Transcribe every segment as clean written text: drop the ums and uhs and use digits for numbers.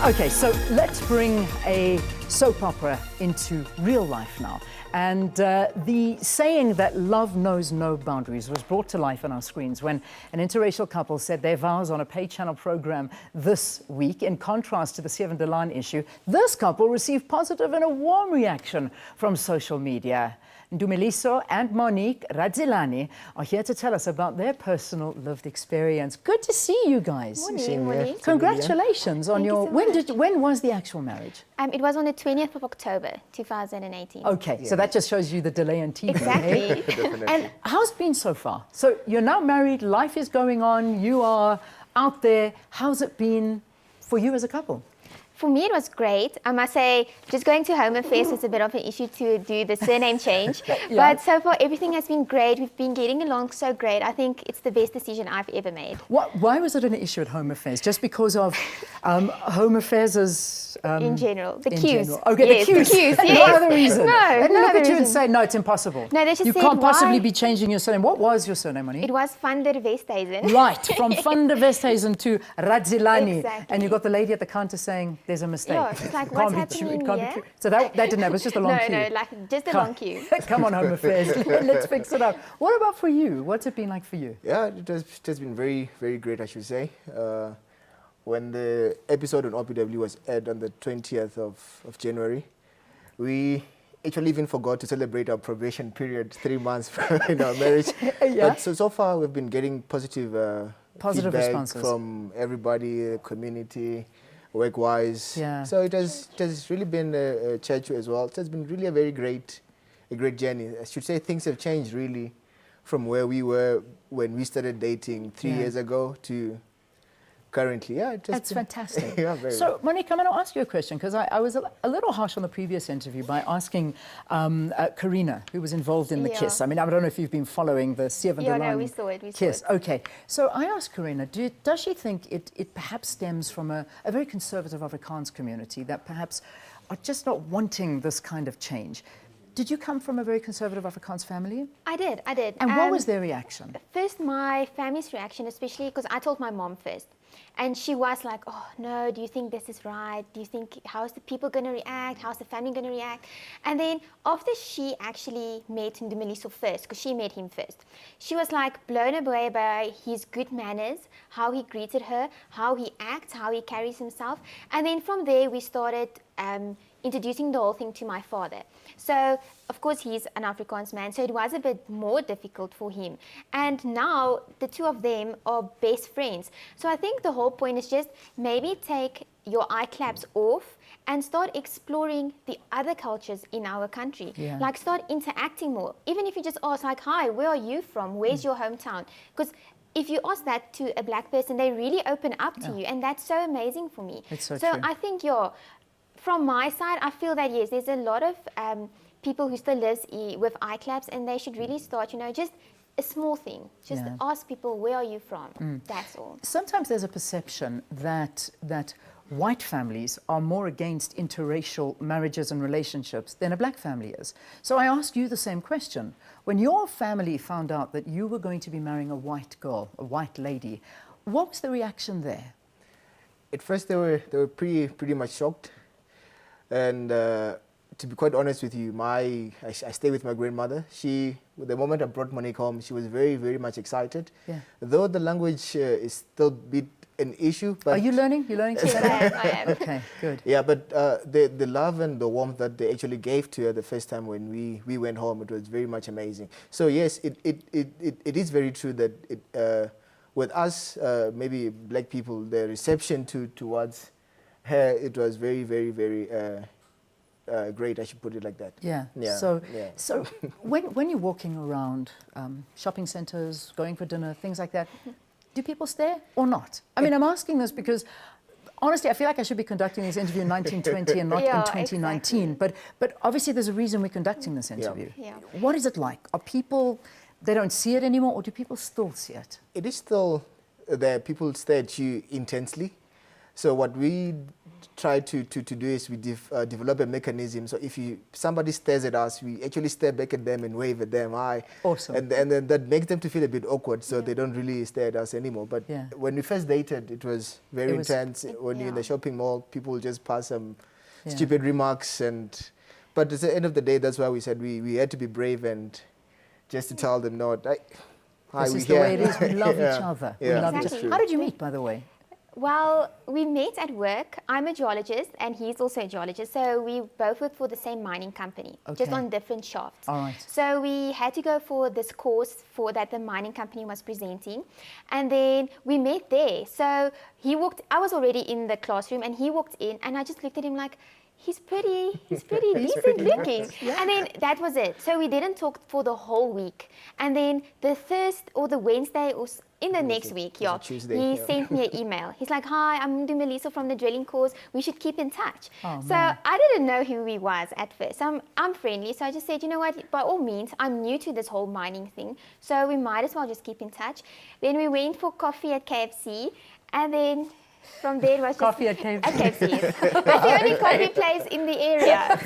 Okay, so let's bring a soap opera into real life now. And the saying that love knows no boundaries was brought to life on our screens when an interracial couple said their vows on a paid channel program this week. In contrast to the Seven Delan issue, this couple received positive and a warm reaction from social media. Ndumeliso and Monique Radzilani are here to tell us about their personal lived experience. Good to see you guys. Morning, morning. Congratulations on your. When was the actual marriage? It was on the 20th of October, 2018. Okay, so that just shows you the delay in TV. Exactly. And how's it been so far? So you're now married, life is going on, you are out there. How's it been for you as a couple? For me, it was great. I must say, just going to Home Affairs was a bit of an issue to do the surname change. Yeah. But so far, everything has been great. We've been getting along so great. I think it's the best decision I've ever made. Why was it an issue at Home Affairs? Just because of Home Affairs as... in general, the queues. Okay, yes, the queues. yes. No other reason. No, They no look other at you and reason. say, no, it's impossible. No, they just you said, can't possibly why? be changing your surname. What was your surname, Monique? It was Van der Westhuizen. Right, from Van der Westhuizen to Radzilani. Exactly. And you got the lady at the counter saying, there's a mistake. Yeah, it's like, It what's can't be true, happening it can't be here? true. So that didn't happen, it was just a long queue. No, like just a long queue. Come on, Home Affairs, let's fix it up. What about for you? What's it been like for you? Yeah, it has been very, very great, I should say. When the episode on OPW was aired on the 20th of January, we actually even forgot to celebrate our probation period, 3 months in our marriage. Yeah. But so far, we've been getting positive Positive feedback responses from everybody, community, work-wise. Yeah. So it has really been a church as well. It has been really a great journey. I should say things have changed really from where we were when we started dating 3 years ago to currently. Yeah, That's fantastic. Yeah, very so, well. Monique, I'm going to ask you a question because I was a little harsh on the previous interview by asking Karina, who was involved in the kiss. I mean, I don't know if you've been following the Seven Yeah, Delan no, we saw it. kiss. Okay, so I asked Karina, does she think it perhaps stems from a very conservative Afrikaans community that perhaps are just not wanting this kind of change? Did you come from a very conservative Afrikaans family? I did. And what was their reaction? First, my family's reaction, especially because I told my mom first. And she was like, oh, no, do you think this is right? Do you think, how's the people going to react? How's the family going to react? And then after she actually met Ndumeliso first, because she met him first, she was like blown away by his good manners, how he greeted her, how he acts, how he carries himself. And then from there, we started introducing the whole thing to my father. So, of course, he's an Afrikaans man, so it was a bit more difficult for him. And now, the two of them are best friends. So I think the whole point is just maybe take your eye claps off and start exploring the other cultures in our country. Yeah. Like, start interacting more. Even if you just ask, like, hi, where are you from? Where's your hometown? Because if you ask that to a black person, they really open up to you, and that's so amazing for me. It's so So true. I think from my side, I feel that, yes, there's a lot of people who still live with eye claps, and they should really start, just a small thing. Just ask people, where are you from? That's all. Sometimes there's a perception that white families are more against interracial marriages and relationships than a black family is. So I ask you the same question. When your family found out that you were going to be marrying a white girl, a white lady, what was the reaction there? At first, they were pretty much shocked. And to be quite honest with you, I stay with my grandmother. The moment I brought Monique home, she was very, very much excited. Yeah. Though the language is still a bit an issue. But Are you learning? You're learning to I am. Okay, good. yeah, but the love and the warmth that they actually gave to her the first time when we went home, it was very much amazing. So yes, it is very true that with us, maybe black people, the reception towards her, it was very, very, very great. I should put it like that. Yeah. Yeah. So when you're walking around shopping centers, going for dinner, things like that, do people stare or not? I mean, I'm asking this because honestly, I feel like I should be conducting this interview in 1920 and not in 2019. Exactly. But obviously, there's a reason we're conducting this interview. Yeah. What is it like? Are people, they don't see it anymore, or do people still see it? It is still there. People stare at you intensely. So what we try to do is we develop a mechanism. So if somebody stares at us, we actually stare back at them and wave at them. Hi. Awesome. And then that makes them to feel a bit awkward, so they don't really stare at us anymore. But when we first dated, it was very intense. When you're in the shopping mall, people will just pass some stupid remarks. But at the end of the day, that's why we said we had to be brave and just to tell them, no, this is the way it is. We love each other. Yeah. We love each Exactly. other. How did you meet, by the way? Well, we met at work. I'm a geologist and he's also a geologist. So we both work for the same mining company, just on different shafts. All right. So we had to go for this course that the mining company was presenting. And then we met there. So I was already in the classroom and he walked in and I just looked at him like, he's pretty decent looking. And then that was it. So we didn't talk for the whole week. And then the Thursday or the Wednesday or in the next week, Tuesday, he sent me an email. He's like, hi, I'm Melissa from the drilling course. We should keep in touch. Oh, so man. I didn't know who he was at first. I'm friendly. So I just said, you know what, by all means, I'm new to this whole mining thing. So we might as well just keep in touch. Then we went for coffee at KFC. And then from there it was Coffee just at KFC. At KFC. That's the only coffee place in the area.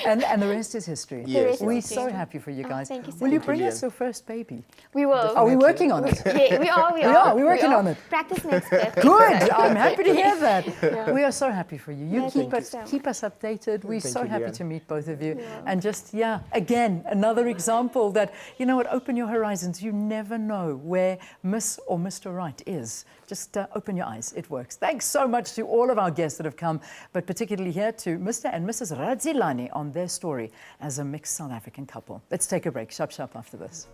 And the rest is history. Yes. The rest is We're history. so happy for you guys. Thank you so Will you much. bring us your first baby? We will. Are we working on it? Yeah, we are. We're working on it. Practice makes perfect. Good. I'm happy to hear that. We are so happy for you. You No, keep thank us you so keep us updated. We're Thank so you, happy Leanne. to meet both of you. And just again, another example that open your horizons. You never know where Miss or Mr. Right is. Just open your eyes. It works. Thanks so much to all of our guests that have come, but particularly here to Mr. and Mrs. Radzilani on their story as a mixed South African couple. Let's take a break. Sharp after this.